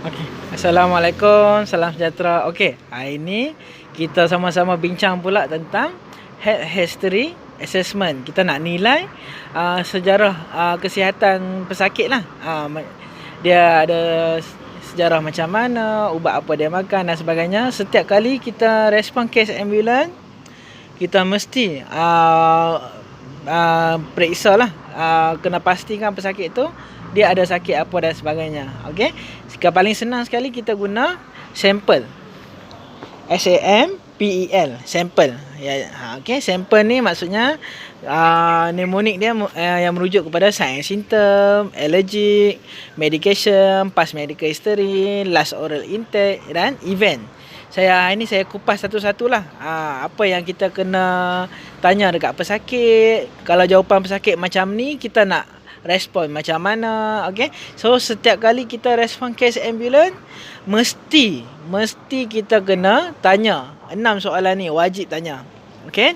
Okey. Assalamualaikum, salam sejahtera. Okey, hari ni kita sama-sama bincang pula tentang health history assessment. Kita nak nilai sejarah kesihatan pesakit lah. Dia ada sejarah macam mana, ubat apa dia makan dan sebagainya. Setiap kali kita respon kes ambulans, kita mesti periksa lah, kena pastikan pesakit tu dia ada sakit apa dan sebagainya. Okey, paling senang sekali kita guna sampel, SAMPEL, sampel ya. Okey, sampel ni maksudnya mnemonik dia yang merujuk kepada sign and symptom, allergic, medication, past medical history, last oral intake dan event. Hari ni saya kupas satu-satulah apa yang kita kena tanya dekat pesakit. Kalau jawapan pesakit macam ni, kita nak respon macam mana. Okey, so setiap kali kita respon kes ambulans, mesti kita kena tanya 6 soalan ni, wajib tanya. Okey,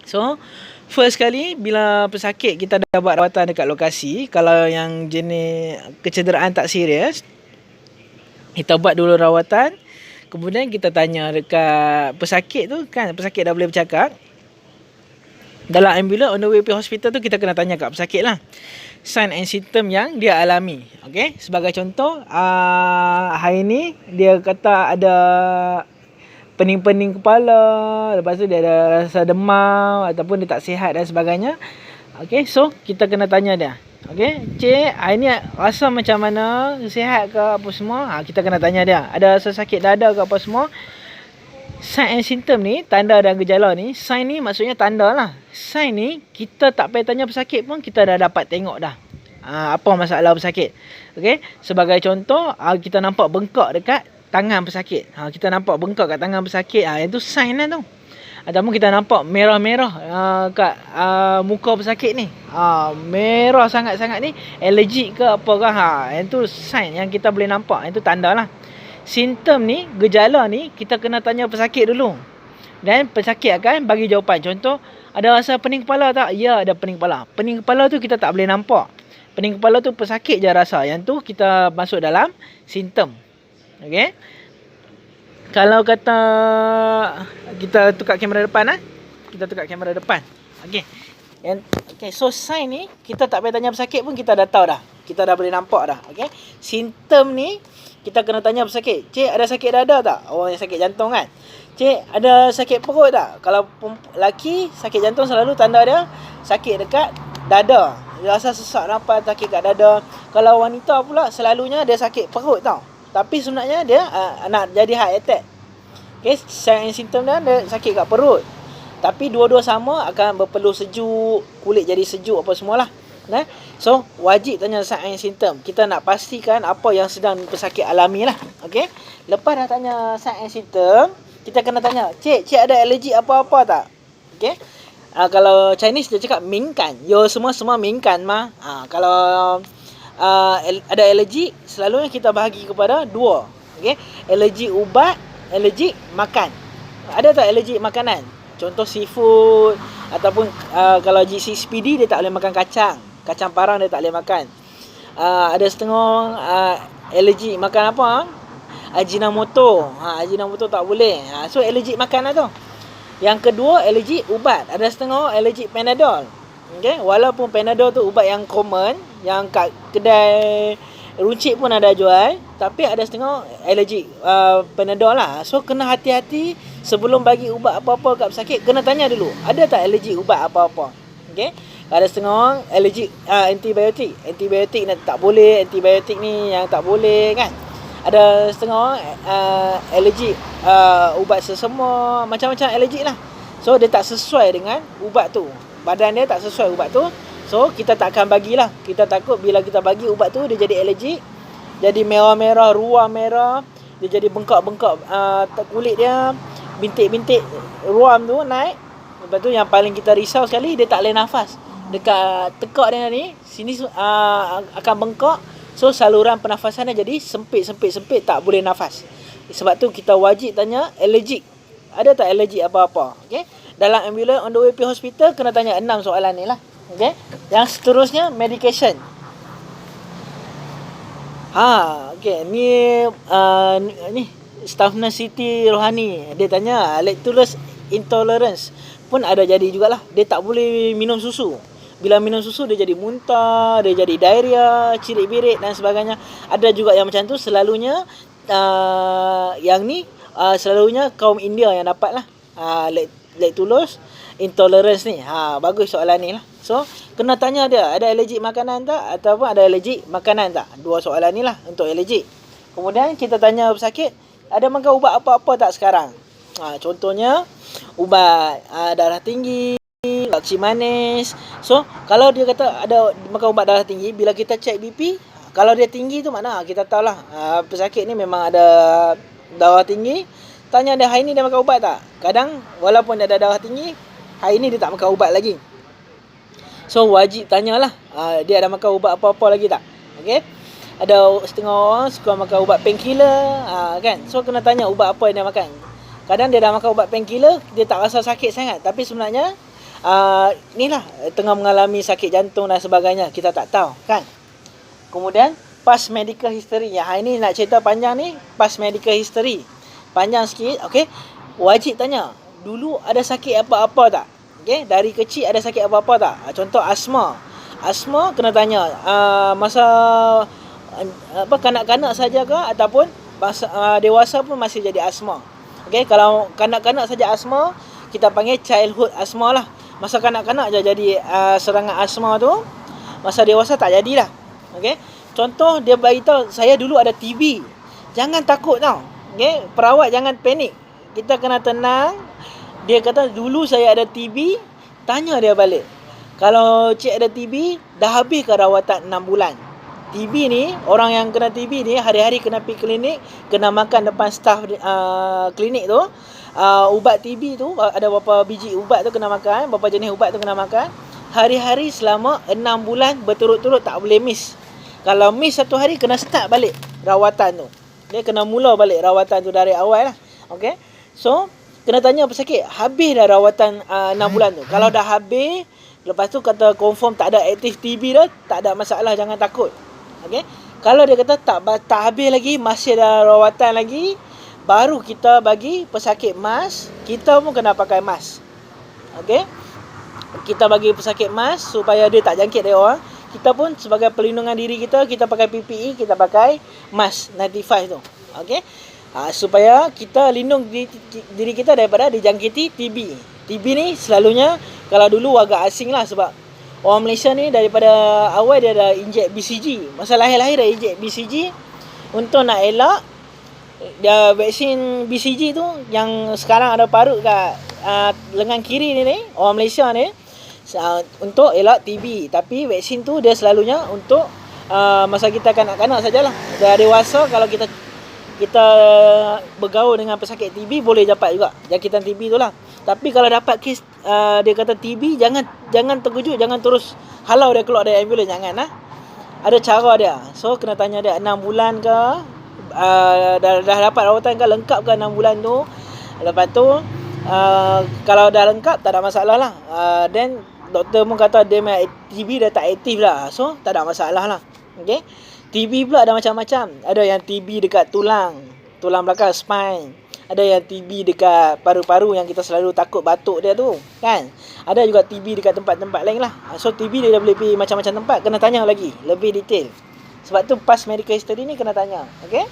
so first kali bila pesakit kita dah buat rawatan dekat lokasi, kalau yang jenis kecederaan tak serius, kita buat dulu rawatan. Kemudian kita tanya dekat pesakit tu kan, pesakit dah boleh bercakap. Dalam ambulans on the way pergi hospital tu, kita kena tanya kat pesakit lah sign and symptom yang dia alami. Okey, sebagai contoh, hari ni dia kata ada pening-pening kepala, lepas tu dia ada rasa demam ataupun dia tak sihat dan sebagainya. Okey, so kita kena tanya dia. Okey, cik, hari ni rasa macam mana, sihat ke apa semua? Kita kena tanya dia. Ada rasa sakit dada ke apa semua? Sign and symptom ni, tanda dan gejala ni, sign ni maksudnya tanda lah. Sign ni, kita tak payah tanya pesakit pun, kita dah dapat tengok dah apa masalah pesakit. Okey, sebagai contoh, kita nampak bengkak dekat tangan pesakit. Kita nampak bengkak kat tangan pesakit, itu sign lah tu. Ataupun kita nampak merah-merah kat muka pesakit ni, merah sangat-sangat ni, allergic ke apa ke, itu sign yang kita boleh nampak, itu tanda lah. Simptom ni, gejala ni, kita kena tanya pesakit dulu. Dan pesakit akan bagi jawapan. Contoh, ada rasa pening kepala tak? Ya, ada pening kepala. Pening kepala tu kita tak boleh nampak. Pening kepala tu pesakit je rasa. Yang tu kita masuk dalam simptom. Okey. Kalau kata kita tukar kamera depan, kita tukar kamera depan. Okey. Okay, so sign ni kita tak payah tanya pesakit pun, kita dah tahu dah. Kita dah boleh nampak dah. Okey. Simptom ni kita kena tanya pesakit, cik ada sakit dada tak? Orang yang sakit jantung kan. Cik ada sakit perut tak? Kalau lelaki sakit jantung selalu tanda dia sakit dekat dada. Dia rasa sesak nafas, sakit kat dada. Kalau wanita pula selalunya dia sakit perut tau. Tapi sebenarnya dia nak jadi heart attack. Okay, sign and symptom dia sakit kat perut. Tapi dua-dua sama, akan berpeluh sejuk, kulit jadi sejuk apa semualah. So wajib tanya sign and symptom. Kita nak pastikan apa yang sedang pesakit alami lah. Okey, lepas dah tanya sign and symptom, kita kena tanya, cik ada alergi apa-apa tak? Okey, kalau Chinese dia cakap mingkan. Yo semua mingkan mah. Kalau ada alergi, selalunya kita bahagi kepada dua. Okey, alergi ubat, alergi makan. Ada tak alergi makanan? Contoh seafood, ataupun kalau GCPD dia tak boleh makan kacang parang dia tak boleh makan. Ada setengah alergi makan apa? Ajinomoto. Ajinomoto tak boleh. So alergi makan lah tu. Yang kedua alergi ubat. Ada setengah alergi Panadol. Okay? Walaupun Panadol tu ubat yang common, yang kat kedai runcit pun ada jual, tapi ada setengah alergi Panadol lah. So kena hati-hati sebelum bagi ubat apa-apa kat pesakit, kena tanya dulu, ada tak alergi ubat apa-apa. Okey, ada setengah orang alergi antibiotik. Antibiotik ni tak boleh, antibiotik ni yang tak boleh kan. Ada setengah orang alergi ubat sesama, macam-macam alergi lah. So dia tak sesuai dengan ubat tu, badan dia tak sesuai ubat tu. So kita tak akan bagilah. Kita takut bila kita bagi ubat tu, dia jadi alergi, jadi merah-merah, ruam merah, dia jadi bengkak-bengkak kulit dia, bintik-bintik ruam tu naik. Lepas tu yang paling kita risau sekali, dia tak boleh nafas. Dekat tekak dia ni, sini akan bengkak. So saluran pernafasan dia jadi sempit, tak boleh nafas. Sebab tu kita wajib tanya alergik. Ada tak alergik apa-apa? Okey. Dalam ambulans on the way pergi hospital, kena tanya 6 soalan ni lah. Okey. Yang seterusnya medication. Okey, ni staff nurse Siti Rohani. Dia tanya lactose intolerance pun ada jadi jugalah. Dia tak boleh minum susu. Bila minum susu dia jadi muntah, dia jadi diarrhea, cirit-birit dan sebagainya. Ada juga yang macam tu, selalunya yang ni selalunya kaum India yang dapat lah lactose intolerance ni. Bagus soalan ni lah. So, kena tanya dia, ada alergik makanan tak? Ataupun ada alergik makanan tak? Dua soalan ni lah untuk alergik. Kemudian kita tanya pesakit, ada makan ubat apa-apa tak sekarang? Contohnya, ubat darah tinggi, ubat kecil manis. So, kalau dia kata ada makan ubat darah tinggi, bila kita cek BP, kalau dia tinggi tu mana kita tahulah pesakit ni memang ada darah tinggi. Tanya dia, hari ni dia makan ubat tak? Kadang walaupun dia ada darah tinggi, hari ni dia tak makan ubat lagi. So wajib tanyalah dia ada makan ubat apa-apa lagi tak. Okey. Ada setengah orang suka makan ubat painkiller kan. So kena tanya ubat apa yang dia makan. Kadang dia dah makan ubat painkiller, dia tak rasa sakit sangat, tapi sebenarnya inilah tengah mengalami sakit jantung dan sebagainya, kita tak tahu kan. Kemudian past medical history. Hari ni nak cerita panjang ni, past medical history. Panjang sikit, okey. Wajib tanya, dulu ada sakit apa-apa tak? Okay, dari kecil ada sakit apa-apa tak? Contoh asma. Asma kena tanya masa kanak-kanak saja ke ataupun masa dewasa pun masih jadi asma. Okey, kalau kanak-kanak saja asma, kita panggil childhood asma lah. Masa kanak-kanak je jadi serangan asma tu, masa dewasa tak jadilah. Okey. Contoh dia beritahu, saya dulu ada TB. Jangan takut tau. Okey, perawat jangan panik. Kita kena tenang. Dia kata dulu saya ada TB, tanya dia balik. Kalau cik ada TB, dah habis ke rawatan 6 bulan? TB ni, orang yang kena TB ni hari-hari kena pergi klinik, kena makan depan staf klinik tu. Ubat TB tu, ada berapa biji ubat tu kena makan, berapa jenis ubat tu kena makan. Hari-hari selama 6 bulan berturut-turut, tak boleh miss. Kalau miss satu hari, kena start balik rawatan tu. Dia kena mula balik rawatan tu dari awal lah. Okay. So, kena tanya pesakit, habis dah rawatan 6 bulan tu. Kalau dah habis, lepas tu kata confirm tak ada aktif TB dah, tak ada masalah, jangan takut. Okey. Kalau dia kata tak habis lagi, masih ada rawatan lagi, baru kita bagi pesakit mask. Kita pun kena pakai mask. Okey. Kita bagi pesakit mask supaya dia tak jangkit dari orang. Kita pun sebagai perlindungan diri kita pakai PPE, kita pakai mask 95 tu. Okey. Supaya kita lindung diri kita daripada dijangkiti TB. TB ni selalunya, kalau dulu agak asing lah, sebab orang Malaysia ni daripada awal dia dah injek BCG. Masa lahir-lahir dah injek BCG. Untuk nak elak, dia vaksin BCG tu yang sekarang ada parut kat lengan kiri ni, orang Malaysia ni, untuk elak TB. Tapi vaksin tu dia selalunya untuk masa kita kanak-kanak sajalah. Dah dewasa, kalau kita bergaul dengan pesakit TB, boleh dapat juga jangkitan TB tu lah. Tapi kalau dapat kes dia kata TB, jangan terkejut, jangan terus halau dia keluar dari ambulans, jangan lah. Ada cara dia. So kena tanya dia 6 bulan ke, dah dapat rawatan ke, lengkap ke 6 bulan tu. Lepas tu kalau dah lengkap, tak ada masalah lah. Then doktor pun kata dia TB dah tak aktif lah, so tak ada masalah lah. Okay. TB pula ada macam-macam. Ada yang TB dekat tulang belakang, spine. Ada yang TB dekat paru-paru yang kita selalu takut batuk dia tu, kan. Ada juga TB dekat tempat-tempat lain lah. So TB dia dah boleh pergi macam-macam tempat. Kena tanya lagi lebih detail. Sebab tu past medical history ni kena tanya. Okay.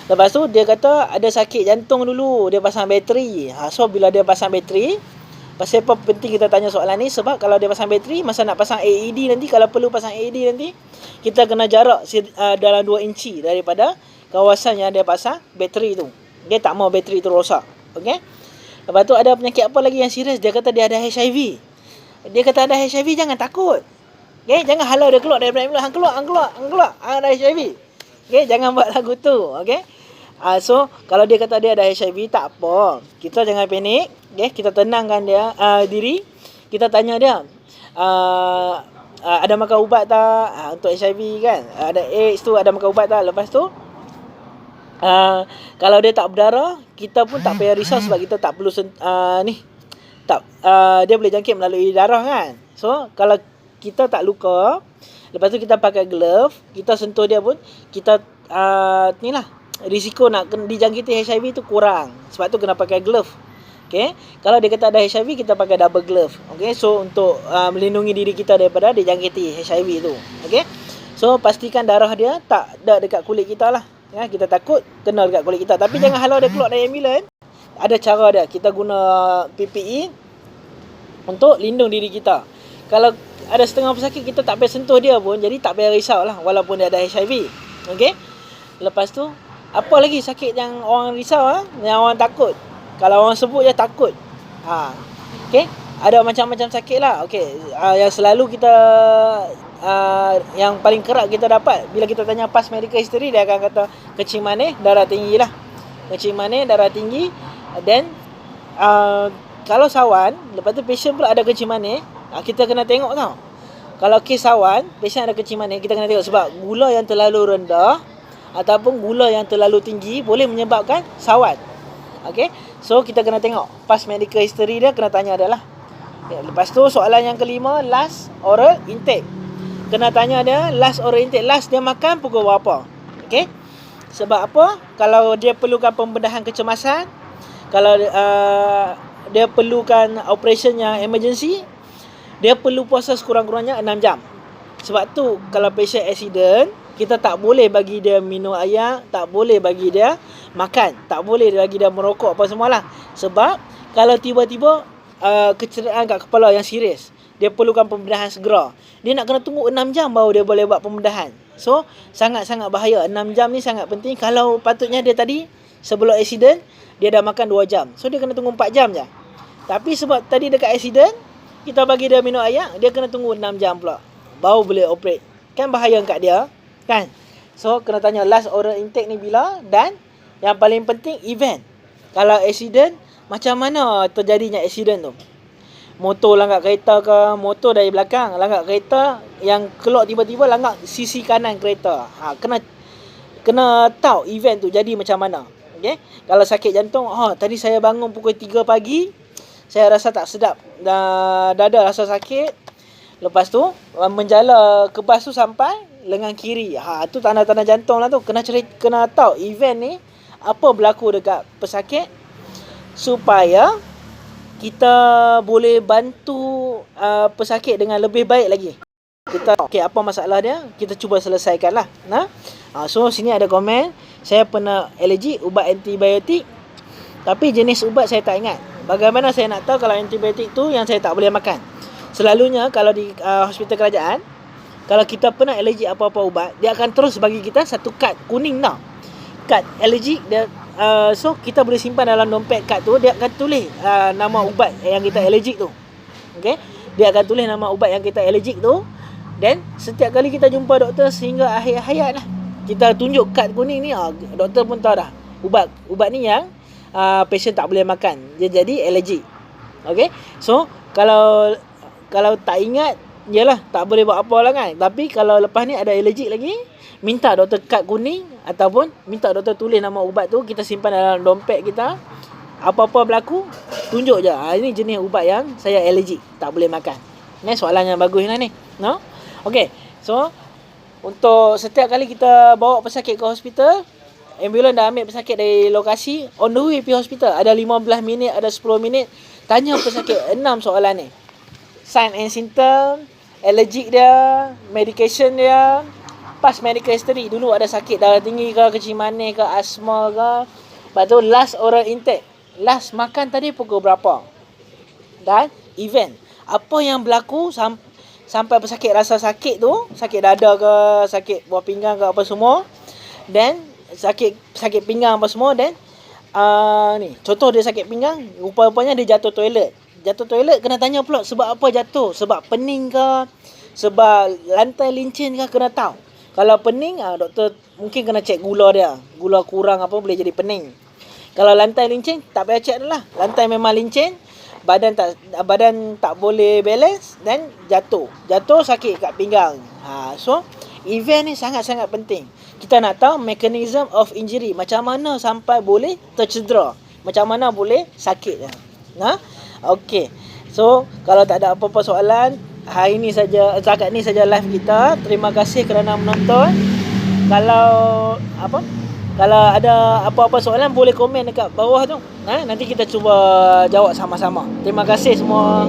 Lepas tu dia kata ada sakit jantung dulu, dia pasang bateri. So bila dia pasang bateri, pasal apa penting kita tanya soalan ni? Sebab kalau dia pasang bateri, masa nak pasang AED nanti, kalau perlu pasang AED nanti, kita kena jarak dalam 2 inci daripada kawasan yang dia pasang bateri tu. Dia tak mau bateri tu rosak. Okey. Lepas tu ada penyakit apa lagi yang serius? Dia kata dia ada HIV. Dia kata ada HIV, jangan takut. Okey, jangan halau dia keluar daripada ambulans. Hang keluar. Ada HIV. Okey, jangan buat lagu tu. Okey. So kalau dia kata dia ada HIV, tak apa. Kita jangan panik. Okay, kita tenangkan dia diri. Kita tanya dia, ada makan ubat tak untuk HIV kan? Ada AIDS tu, ada makan ubat tak? Lepas tu kalau dia tak berdarah, kita pun tak payah risau, sebab kita tak perlu dia boleh jangkit melalui darah kan. So kalau kita tak luka, Lepas tu kita pakai glove, kita sentuh dia pun kita ni lah, risiko nak dijangkiti HIV tu kurang. Sebab tu kena pakai glove. Okay. Kalau dia kata ada HIV, kita pakai double glove. Okay. So untuk melindungi diri kita daripada dijangkiti HIV tu. Okay. So pastikan darah dia tak ada dekat kulit kita lah. Ya, kita takut kena dekat kulit kita. Tapi jangan halau dia keluar dari ambulans. Ada cara dia. Kita guna PPE untuk lindung diri kita. Kalau ada setengah pesakit, kita tak payah sentuh dia pun, jadi tak payah risau lah walaupun dia ada HIV. Okay. Lepas tu, apa lagi sakit yang orang risau yang orang takut? Kalau orang sebut je takut. Okay. Ada macam-macam sakit lah. Okay. Yang selalu kita yang paling kerap kita dapat bila kita tanya past medical history, dia akan kata kencing manis, darah tinggi lah. Kencing manis, darah tinggi. Then kalau sawan, lepas tu patient pula ada kencing manis, kita kena tengok tau. Kalau kes sawan, patient ada kencing manis, kita kena tengok sebab gula yang terlalu rendah ataupun gula yang terlalu tinggi boleh menyebabkan sawan. Okay. So kita kena tengok past medical history dia, kena tanya dia lah. Okay. Lepas tu soalan yang kelima, last oral intake. Kena tanya dia last oral intake, last dia makan pukul berapa. Okay. Sebab apa? Kalau dia perlukan pembedahan kecemasan, kalau dia perlukan operation yang emergency, dia perlu puasa sekurang-kurangnya 6 jam. Sebab tu kalau patient accident, kita tak boleh bagi dia minum air, tak boleh bagi dia makan, tak boleh bagi dia merokok apa semualah. Sebab kalau tiba-tiba kecederaan kat kepala yang serius, dia perlukan pembedahan segera, dia nak kena tunggu 6 jam baru dia boleh buat pembedahan. So sangat-sangat bahaya. 6 jam ni sangat penting. Kalau patutnya dia tadi sebelum accident dia dah makan 2 jam, so dia kena tunggu 4 jam je. Tapi sebab tadi dekat accident kita bagi dia minum air, dia kena tunggu 6 jam pula baru boleh operate. Kan bahaya kat dia, kan? So kena tanya last oral intake ni bila. Dan yang paling penting, event. Kalau accident, macam mana terjadinya accident tu? Motor langgar kereta ke, motor dari belakang langgar kereta, yang keluar tiba-tiba langgar sisi kanan kereta. Kena tahu event tu jadi macam mana. Okay? Kalau sakit jantung, tadi saya bangun pukul 3 pagi, saya rasa tak sedap, dada rasa sakit. Lepas tu menjala kebas tu sampai lengan kiri. Tu tanda-tanda jantung lah tu. Kena tahu event ni apa berlaku dekat pesakit, supaya kita boleh bantu pesakit dengan lebih baik lagi. Kita apa masalah dia, kita cuba selesaikan lah. So sini ada komen, saya pernah alergi ubat antibiotik, tapi jenis ubat saya tak ingat. Bagaimana saya nak tahu kalau antibiotik tu yang saya tak boleh makan? Selalunya kalau di hospital kerajaan, kalau kita pernah alergi apa-apa ubat, dia akan terus bagi kita satu kad kuning tau. Kad alergi dia. So kita boleh simpan dalam dompet kad tu. Dia akan tulis nama ubat yang kita alergik tu. Okay? Dia akan tulis nama ubat yang kita alergik tu. Dan setiap kali kita jumpa doktor sehingga akhir hayat lah, kita tunjuk kad kuning ni, doktor pun tahu dah ubat ni yang patient tak boleh makan, dia jadi alergi. Okay. So kalau tak ingat, yalah, tak boleh buat apa lah kan. Tapi kalau lepas ni ada alergi lagi, minta doktor kad kuning, ataupun minta doktor tulis nama ubat tu, kita simpan dalam dompet kita. Apa-apa berlaku, tunjuk je, ini jenis ubat yang saya alergi, tak boleh makan. Ni soalan yang bagus lah ni. No? Okay. So untuk setiap kali kita bawa pesakit ke hospital, ambulans dah ambil pesakit dari lokasi, on the way pergi hospital, ada 15 minit, ada 10 minit, tanya pesakit 6 soalan ni. Sign and symptom, allergic dia, medication dia, past medical history, dulu ada sakit darah tinggi ke, kencing manis ke, asma ke. Lepas tu last oral intake, last makan tadi pukul berapa. Dan event, apa yang berlaku sampai pesakit rasa sakit tu, sakit dada ke, sakit buah pinggang ke apa semua, dan sakit pinggang apa semua. Dan ni contoh dia sakit pinggang, rupa-rupanya dia jatuh toilet. Jatuh toilet kena tanya pula sebab apa jatuh, sebab pening ke, sebab lantai licin ke, kena tahu. Kalau pening, doktor mungkin kena cek gula dia, gula kurang apa boleh jadi pening. Kalau lantai licin, tak payah cek dah lah, lantai memang licin, badan tak boleh balance dan jatuh sakit kat pinggang. So event ni sangat-sangat penting. Kita nak tahu mechanism of injury, macam mana sampai boleh tercedera, macam mana boleh sakit. Okey. So kalau tak ada apa-apa soalan, hari ni saja, setakat ni saja live kita. Terima kasih kerana menonton. Kalau apa? Kalau ada apa-apa soalan boleh komen dekat bawah tu. Nanti kita cuba jawab sama-sama. Terima kasih semua.